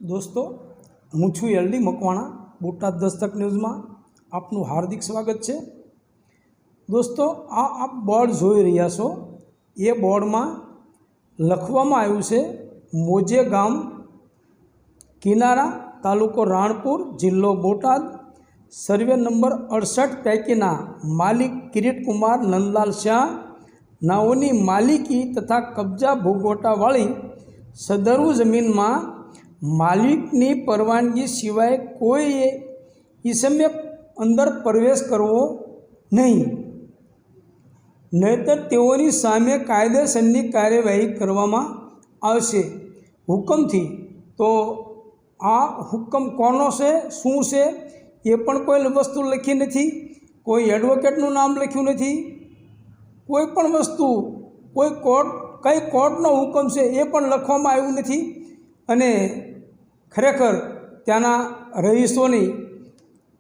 दोस्तों हूँ छूँ LD Makwana Botad Dastak news में आपनु हार्दिक स्वागत है। दोस्तों आप बोर्ड जोई रह्या छो ये बोर्ड में लखवामां आव्युं छे मोजे गाम किनारा तालुको राणपुर जिल्लो बोटाद सर्वे नंबर 68 पैकीना मालिक किरीट कुमार नंदलाल शाह नाओनी मालिकी तथा कब्जा भोगवटावाળી सदरू जमीन में मालिकनी परवानगी सिवाय कोई इसमें अंदर प्रवेश करवो नहीं, नहींतर तेओनी सामे कायदेसरनी कार्यवाही करवामां आवशे हुकमथी। तो आ हुकम कोनो छे शुं छे ये पण कोई वस्तु लखी नथी, कोई एडवोकेटनुं नाम लख्युं नथी, कोई पण वस्तु कोई कोर्ट कई कोर्टनो हुकम छे ए पण लखवामां आव्युं नथी। अने खरेखर त्याना रहीशोनी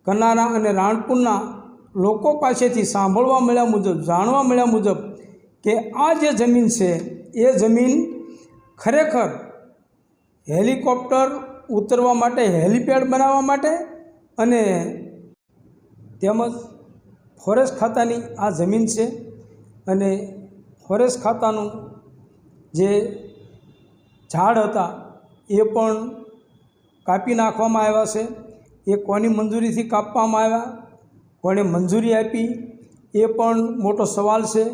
कनारा अने राणपुरना लोको पासेथी सांभळवा मळ्या मुजब जाणवा मळ्या मुजब के आ जे जमीन छे ए जमीन खरेखर हेलिकॉप्टर उतरवा माटे हेलिपेड बनाववा माटे अने तेमज फॉरेस्ट खातानी आ जमीन छे अने फॉरेस्ट खातानुं जे झाड़ हता ए पण कापी नाखवामां आव्या छे। ए कोनी मंजूरीथी कापवामां आव्या, कोणे मंजूरी आपी ए पण मोटो सवाल छे,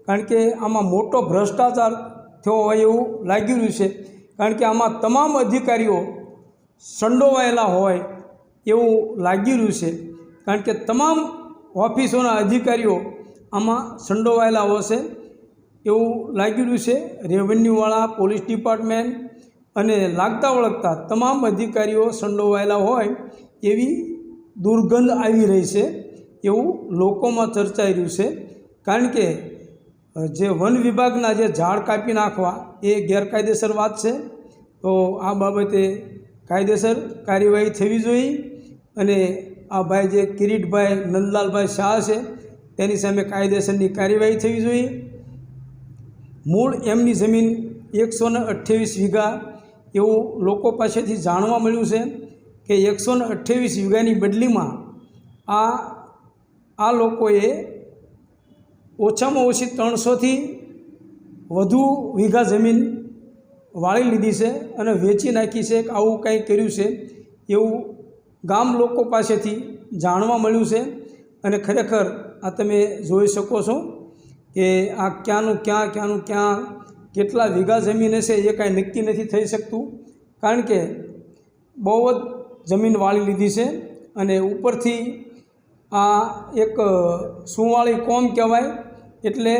कारण के आमां मोटो भ्रष्टाचार थयो होय एवुं लागी रह्युं छे। कारण के आमां तमाम अधिकारीओ संडोवायेला होय एवुं लागी रह्युं छे, कारण के तमाम ऑफिसोना अधिकारीओ आमां संडोवायेला होशे एवुं लागी रह्युं छे। रेवन्यूवाळा, पोलीस डिपार्टमेंट अने लागता वळगता तमाम अधिकारीओ संडोवायेला होय एवी दुर्गंध आवी रही है एवं लोकोमां चर्चाई रह्युं छे। कारण के जे वन विभागना जे झाड़ कापी नाखवा ए गैरकायदेसर बात है। तो आ बाबते कायदेसर कार्यवाही थवी जोईए अने आ भाई जे किरीटभाई नंदलालभाई शाह है तेनी सामे कायदेसरनी कार्यवाही थवी जोईए। मूळ एमनी जमीन 128 वीघा एवं लोको पासेथी जाणवा मळ्युं छे कि 128 वीघानी बदली में आ लोकोए ओछामां ओછી 300 थी वधु वीघा जमीन वाळी लीधी छे अने वेची नाखी छे। आवुं कंई कर्युं छे एवुं गाम लोको पासेथी जाणवा मळ्युं छे। अने खरेखर आ तमे जोई शको छो कि आ क्यांनुं क्यां केटला वीघा जमीन हशे ए कांई नक्की नथी थई शकतुं। कारण के बहु ज जमीन वाळी लीधी छे अने उपरथी आ एक सुवाળી कोम कहेवाय एटले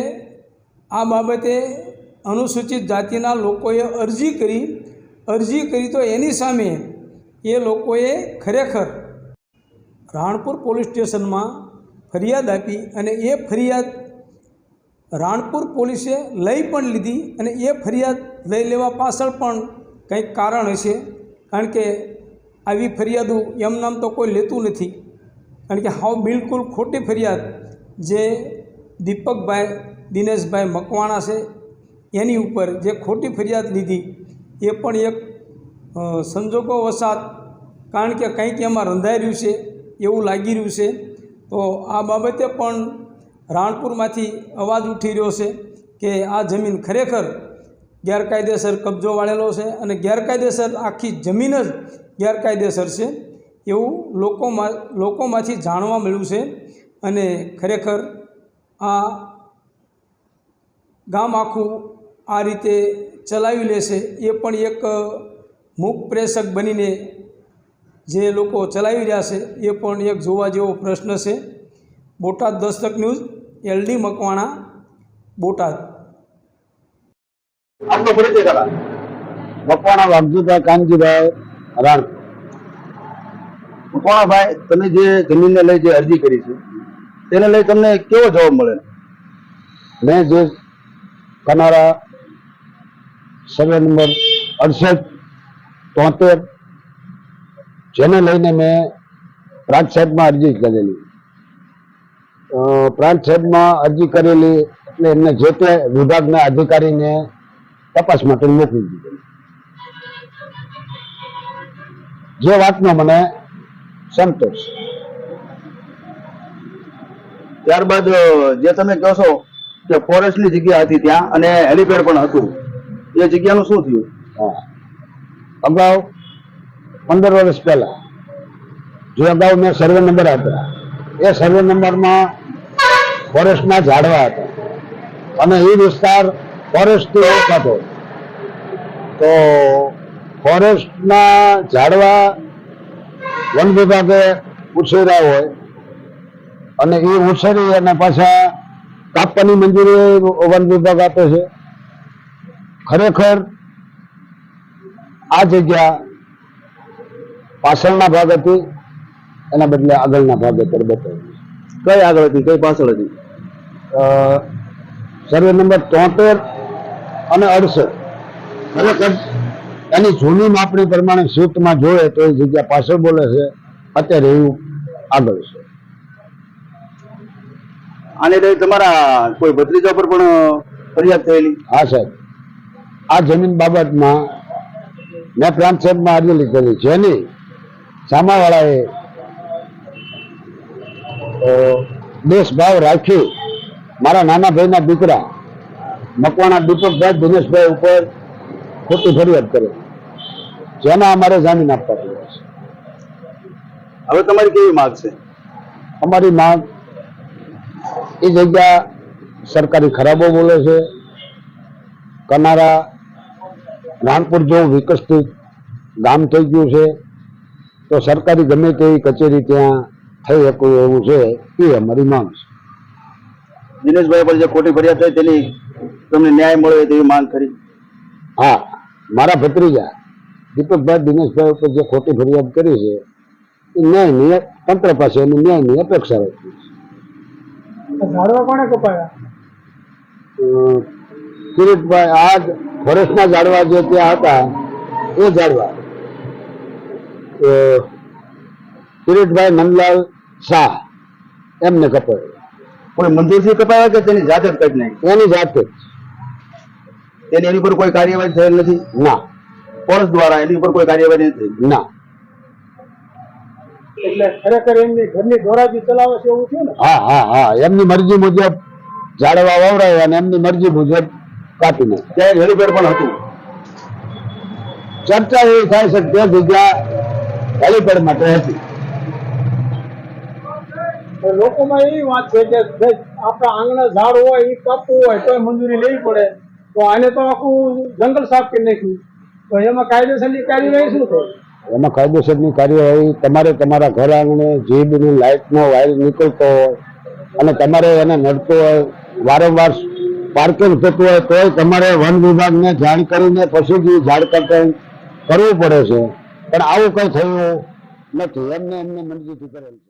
आ बाबते अनुसूचित जातिना लोकोए अरजी करी तो एनी सामे ए लोकोए खरेखर राणपुर पोलीस स्टेशन में फरियाद आपी अने ए फरियाद राणपुर पोलीसे लई पण लीधी अने ए फरियाद लई लेवा पाछळ पण कंईक कारण हशे। कारण के आवी फरियादों एम नाम तो कोई लेतुं नथी। कारण के हाव बिल्कुल खोटी फरियाद जे दीपकभाई दिनेशभाई मकवाणा से एनी उपर जे खोटी फरियाद लीधी ए पण एक संजोगो वसात कारण के कंईक एमां रंधाई रह्युं छे एवुं लागी रह्युं छे। तो आ बाबते पण राणपुरमांथी अवाज उठी रह्यो छे कि आ जमीन खरेखर गैरकायदेसर कब्जो वाळेलो छे अने गैरकायदेसर आखी जमीन ज गैरकायदेसर छे एवुं लोकोमांथी जाणवा मळ्युं छे। अने खरेखर आ गाम आखुं आ रीते चलावी लेशे ए पण एक मूक प्रेषक बनीने जे लोको चलावी रह्या छे ए पण एक जोवा जेवो प्रश्न छे। Botad Dastak news LD Makwana Botad. आपको परिचय करा। मकवाणा वागजुभाई कानजीभाई राण। मकवाणा भाई तमे जे जमीन ने लई जे अरजी करी छे तेने लई तमने केवो जवाब मळे? मैं जो कनारा सर्वे नंबर 68 73 जेने लईने मैं प्रांत साहेब में अरजी करेली। प्रांत साहेब में अरजी करेली એટલે એમને જે તે વિભાગના અધિકારીને તપાસ માટે મોકલી દીધેલી। જે વાતનો મને સંતોષ. ત્યારબાદ જે તમે કહો છો કે ફોરેસ્ટની જગ્યા હતી ત્યાં અને હેલીપેડ પણ હતું, એ જગ્યાનું શું થયું? હા, અગાઉ 15 વર્ષ પહેલા જે અગાઉ મેં સર્વે નંબર આપ્યા, એ સર્વે નંબરમાં ફોરેસ્ટના ઝાડવા હતા અને એ વિસ્તાર ફોરેસ્ટથી ઓળખાતો. તો ફોરેસ્ટના ઝાડવા વન વિભાગે ઉછેર્યા હોય અને એ ઉછેરી અને પાછા કાપવાની મંજૂરી વન વિભાગ આપે છે. ખરેખર આ જગ્યા પાછળના ભાગ હતી, એના બદલે આગળના ભાગે તરબત કઈ આગળ હતી, કઈ પાછળ હતી? સર્વે નંબર 73 અને 68 ખરેખર એની જૂની માપણી પ્રમાણે શિફ્ટમાં જોઈએ તો એ જગ્યા પાછળ બોલે છે, અત્યારે એવું આગળ છે. આને લઈ તમારા કોઈ ભત્રીજા પર પણ ફરિયાદ થયેલી? હા સાહેબ, આ જમીન બાબતમાં મેં પ્રાંત સાહેબમાં અરજી લીધેલી, જેની સામાવાળાએ દેશભાવ રાખી મારા નાના ભાઈના દીકરા મકવાણા દીપકભાઈ દિનેશભાઈ ઉપર ખોટી ફરિયાદ કરે, જેના અમારે જામીન આપવા પડ્યા છે. હવે તમારી કેવી માંગ છે? અમારી માંગ, એ જગ્યા સરકારી ખરાબો બોલે છે. કનારા રાણપુર જેવું વિકસિત ગામ થઈ ગયું છે, તો સરકારી ગમે તેવી કચેરી ત્યાં થઈ શકું એવું છે, એ અમારી માંગ છે. દિનેશભાઈ પર જે ખોટી ફરિયાદ થઈ તેની તમને ન્યાય મળે તેવી માંગ કરી? હા, મારા ભત્રીજા દીપકભાઈ દિનેશભાઈ ઉપર જે ખોટી ફરિયાદ કરી છે એ ન્યાયની તંત્ર પાસે એની ન્યાયની અપેક્ષા રાખી છે. ઝાડવા કોણે કપાયા? કિરીટભાઈ, આ ફોરેસ્ટના ઝાડવા જે ત્યાં હતા એ ઝાડવા કિરીટભાઈ નંદલાલ શાહ એમને કપાય. કોઈ મંજૂરથી કપાયા કે તેની જાતે જ કાઢી નાખી? એની જાતે જ. એની પર કોઈ કાર્યવાહી થયેલ નથી? ના. ફોરેસ્ટ દ્વારા એની ઉપર કોઈ કાર્યવાહી નથી થઈ? ના. એટલે ખરેખર એમની ઘરની ધોરાજી ચલાવે છે એવું થયું ને? હા હા હા, એમની મરજી મુજબ ઝાડવા વાવરાય અને એમની મરજી મુજબ કાપી નાખે. ત્યાં હેલીપેડ પણ હતું? ચર્ચા એવી થાય છે કે તે જગ્યા હેલીપેડ માટે હતી. લોકોમાં એવી વાત છે કે આપણા આંગણા ઝાડ હોય એ કાપવું હોય તો મંજૂરી લેવી પડે, તો આને તો આખું જંગલ સાફ કરી નાખ્યું, તો એમાં કાયદેસરની કાર્યવાહી શું થાય? એમાં કાયદેસરની કાર્યવાહી તમારે તમારા ઘર આંગણે જીબની લાઇટનો વાયર નીકળતો હોય અને તમારે એને નડતો હોય, વારંવાર પાર્કિંગ થતું હોય, તોય તમારે વન વિભાગને જાણ કરીને પછી જ ઝાડ કટિંગ કરવું પડે છે. પણ આવું કંઈ થયું નથી, એમને મરજીથી કરેલ છે.